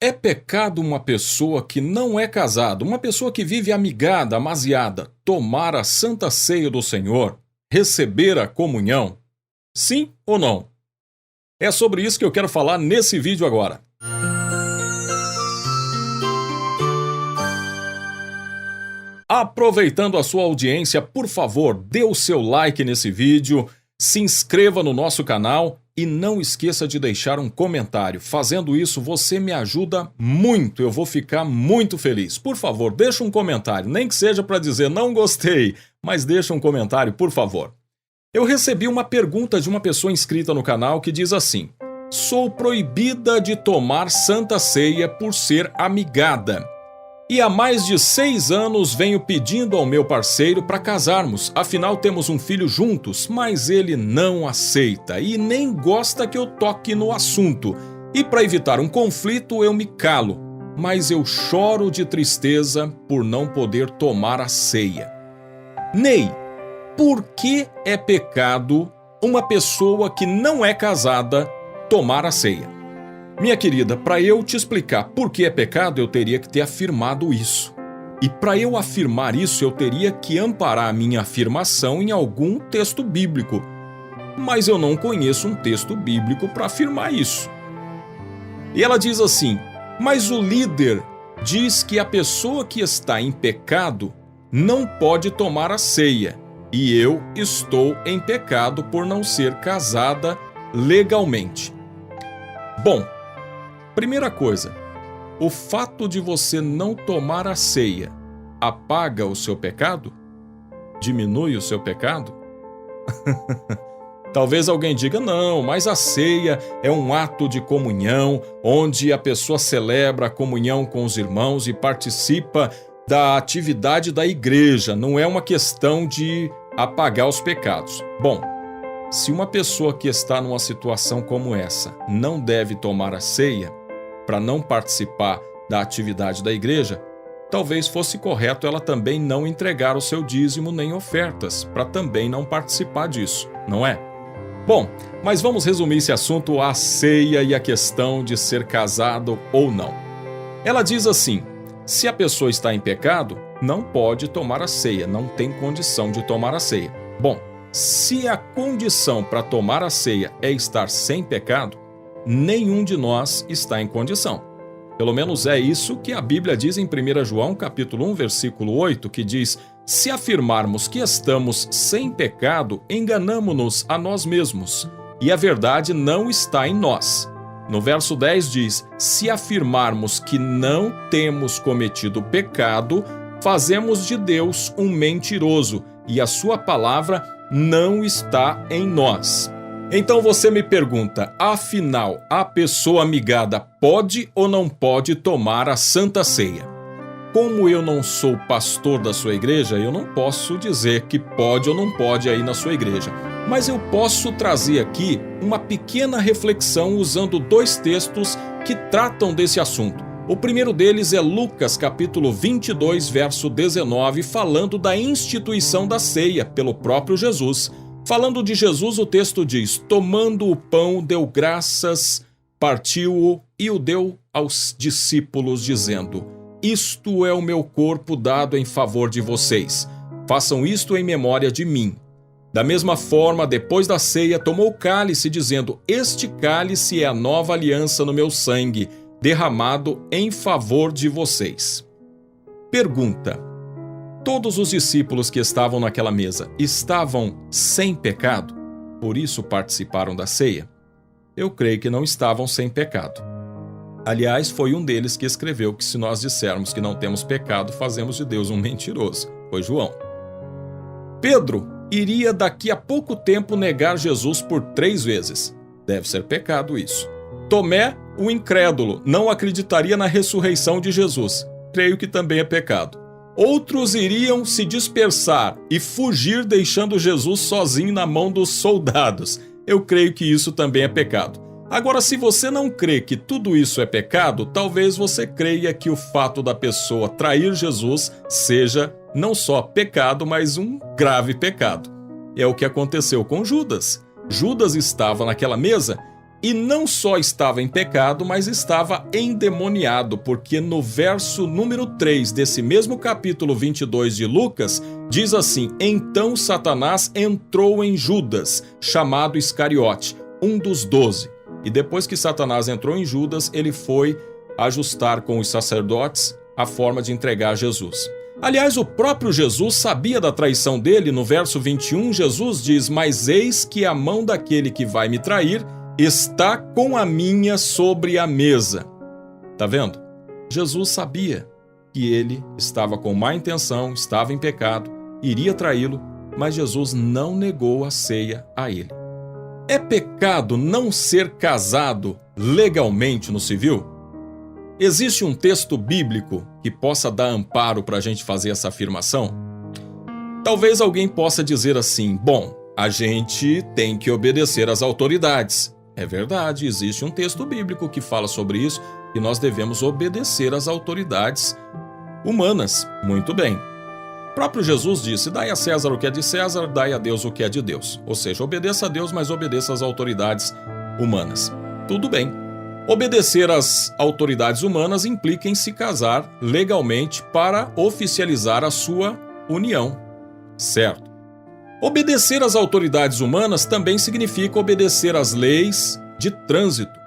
É pecado uma pessoa que não é casada, uma pessoa que vive amigada, amaziada, tomar a Santa Ceia do Senhor, receber a comunhão? Sim ou não? É sobre isso que eu quero falar nesse vídeo agora. Aproveitando a sua audiência, por favor, dê o seu like nesse vídeo, se inscreva no nosso canal e não esqueça de deixar um comentário. Fazendo isso, você me ajuda muito, eu vou ficar muito feliz. Por favor, deixa um comentário, nem que seja para dizer não gostei, mas deixa um comentário, por favor. Eu recebi uma pergunta de uma pessoa inscrita no canal que diz assim: sou proibida de tomar Santa Ceia por ser amigada. E há mais de 6 anos venho pedindo ao meu parceiro para casarmos, afinal temos um filho juntos, mas ele não aceita e nem gosta que eu toque no assunto. E para evitar um conflito eu me calo, mas eu choro de tristeza por não poder tomar a ceia. Ney, por que é pecado uma pessoa que não é casada tomar a ceia? Minha querida, para eu te explicar por que é pecado, eu teria que ter afirmado isso. E para eu afirmar isso, eu teria que amparar a minha afirmação em algum texto bíblico. Mas eu não conheço um texto bíblico para afirmar isso. E ela diz assim: mas o líder diz que a pessoa que está em pecado não pode tomar a ceia. E eu estou em pecado por não ser casada legalmente. Bom, primeira coisa, o fato de você não tomar a ceia apaga o seu pecado? Diminui o seu pecado? Talvez alguém diga, não, mas a ceia é um ato de comunhão, onde a pessoa celebra a comunhão com os irmãos e participa da atividade da igreja, não é uma questão de apagar os pecados. Bom, se uma pessoa que está numa situação como essa não deve tomar a ceia, para não participar da atividade da igreja, talvez fosse correto ela também não entregar o seu dízimo nem ofertas, para também não participar disso, não é? Bom, mas vamos resumir esse assunto à ceia e à questão de ser casado ou não. Ela diz assim: se a pessoa está em pecado, não pode tomar a ceia, não tem condição de tomar a ceia. Bom, se a condição para tomar a ceia é estar sem pecado, nenhum de nós está em condição. Pelo menos é isso que a Bíblia diz em 1 João capítulo 1, versículo 8, que diz: se afirmarmos que estamos sem pecado, enganamo-nos a nós mesmos, e a verdade não está em nós. No verso 10 diz: se afirmarmos que não temos cometido pecado, fazemos de Deus um mentiroso, e a sua palavra não está em nós. Então você me pergunta, afinal, a pessoa amigada pode ou não pode tomar a Santa Ceia? Como eu não sou pastor da sua igreja, eu não posso dizer que pode ou não pode aí na sua igreja. Mas eu posso trazer aqui uma pequena reflexão usando 2 textos que tratam desse assunto. O primeiro deles é Lucas capítulo 22, verso 19, falando da instituição da ceia pelo próprio Jesus. Falando de Jesus, o texto diz: tomando o pão, deu graças, partiu-o e o deu aos discípulos, dizendo: isto é o meu corpo dado em favor de vocês. Façam isto em memória de mim. Da mesma forma, depois da ceia, tomou o cálice, dizendo: este cálice é a nova aliança no meu sangue, derramado em favor de vocês. Pergunta: todos os discípulos que estavam naquela mesa estavam sem pecado? Por isso participaram da ceia? Eu creio que não estavam sem pecado. Aliás, foi um deles que escreveu que se nós dissermos que não temos pecado, fazemos de Deus um mentiroso. Foi João. Pedro iria daqui a pouco tempo negar Jesus por 3 vezes. Deve ser pecado isso. Tomé, o incrédulo, não acreditaria na ressurreição de Jesus. Creio que também é pecado. Outros iriam se dispersar e fugir, deixando Jesus sozinho na mão dos soldados. Eu creio que isso também é pecado. Agora, se você não crê que tudo isso é pecado, talvez você creia que o fato da pessoa trair Jesus seja não só pecado, mas um grave pecado. É o que aconteceu com Judas. Judas estava naquela mesa E não só estava em pecado, mas estava endemoniado, porque no verso número 3 desse mesmo capítulo 22 de Lucas, diz assim: Então Satanás entrou em Judas, chamado Iscariote, um dos 12. E depois que Satanás entrou em Judas, ele foi ajustar com os sacerdotes a forma de entregar Jesus. Aliás, o próprio Jesus sabia da traição dele. No verso 21, Jesus diz: Mas eis que a mão daquele que vai me trair está com a minha sobre a mesa. Tá vendo? Jesus sabia que ele estava com má intenção, estava em pecado, iria traí-lo, mas Jesus não negou a ceia a ele. É pecado não ser casado legalmente no civil? Existe um texto bíblico que possa dar amparo para a gente fazer essa afirmação? Talvez alguém possa dizer assim: bom, a gente tem que obedecer às autoridades. É verdade, existe um texto bíblico que fala sobre isso, e nós devemos obedecer às autoridades humanas. Muito bem. O próprio Jesus disse: dai a César o que é de César, dai a Deus o que é de Deus. Ou seja, obedeça a Deus, mas obedeça às autoridades humanas. Tudo bem. Obedecer às autoridades humanas implica em se casar legalmente para oficializar a sua união. Certo. Obedecer às autoridades humanas também significa obedecer às leis de trânsito.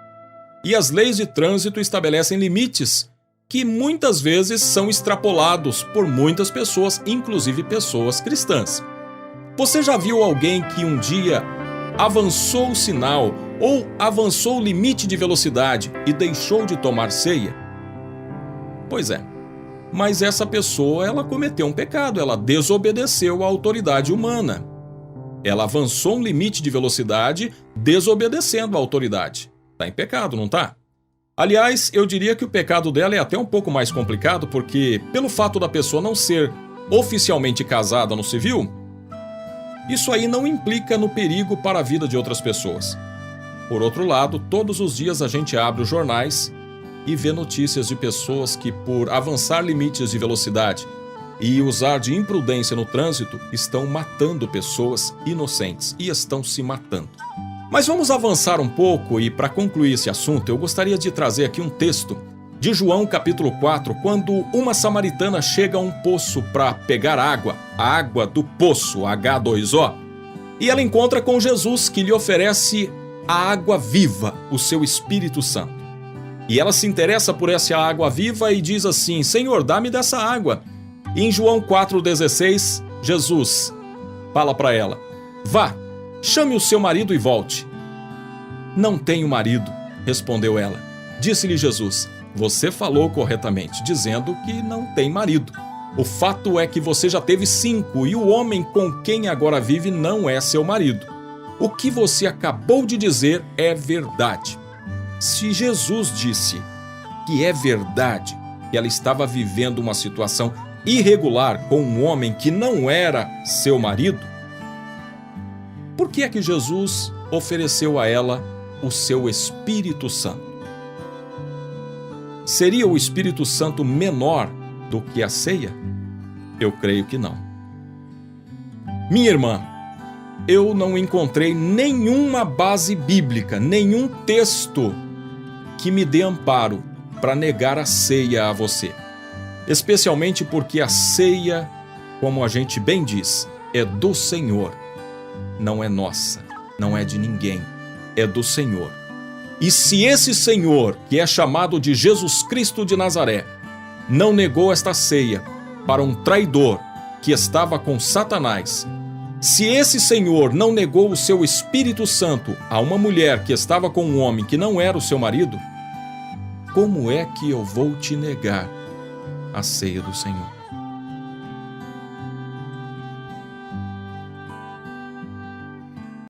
E as leis de trânsito estabelecem limites que muitas vezes são extrapolados por muitas pessoas, inclusive pessoas cristãs. Você já viu alguém que um dia avançou o sinal ou avançou o limite de velocidade e deixou de tomar ceia? Pois é. Mas essa pessoa, ela cometeu um pecado, ela desobedeceu à autoridade humana. Ela avançou um limite de velocidade desobedecendo à autoridade. Está em pecado, não está? Aliás, eu diria que o pecado dela é até um pouco mais complicado, porque pelo fato da pessoa não ser oficialmente casada no civil, isso aí não implica no perigo para a vida de outras pessoas. Por outro lado, todos os dias a gente abre os jornais e vê notícias de pessoas que, por avançar limites de velocidade e usar de imprudência no trânsito, estão matando pessoas inocentes e estão se matando. Mas vamos avançar um pouco e, para concluir esse assunto, eu gostaria de trazer aqui um texto de João capítulo 4, quando uma samaritana chega a um poço para pegar água, a água do poço, H2O, e ela encontra com Jesus, que lhe oferece a água viva, o seu Espírito Santo. E ela se interessa por essa água viva e diz assim: Senhor, dá-me dessa água. E em João 4,16, Jesus fala para ela: vá, chame o seu marido e volte. Não tenho marido, respondeu ela. Disse-lhe Jesus: você falou corretamente, dizendo que não tem marido. O fato é que você já teve 5 e o homem com quem agora vive não é seu marido. O que você acabou de dizer é verdade. Se Jesus disse que é verdade que ela estava vivendo uma situação irregular com um homem que não era seu marido, por que é que Jesus ofereceu a ela o seu Espírito Santo? Seria o Espírito Santo menor do que a ceia? Eu creio que não. Minha irmã, eu não encontrei nenhuma base bíblica, nenhum texto que me dê amparo para negar a ceia a você. Especialmente porque a ceia, como a gente bem diz, é do Senhor. Não é nossa, não é de ninguém, é do Senhor. E se esse Senhor, que é chamado de Jesus Cristo de Nazaré, não negou esta ceia para um traidor que estava com Satanás, se esse Senhor não negou o seu Espírito Santo a uma mulher que estava com um homem que não era o seu marido, como é que eu vou te negar a ceia do Senhor?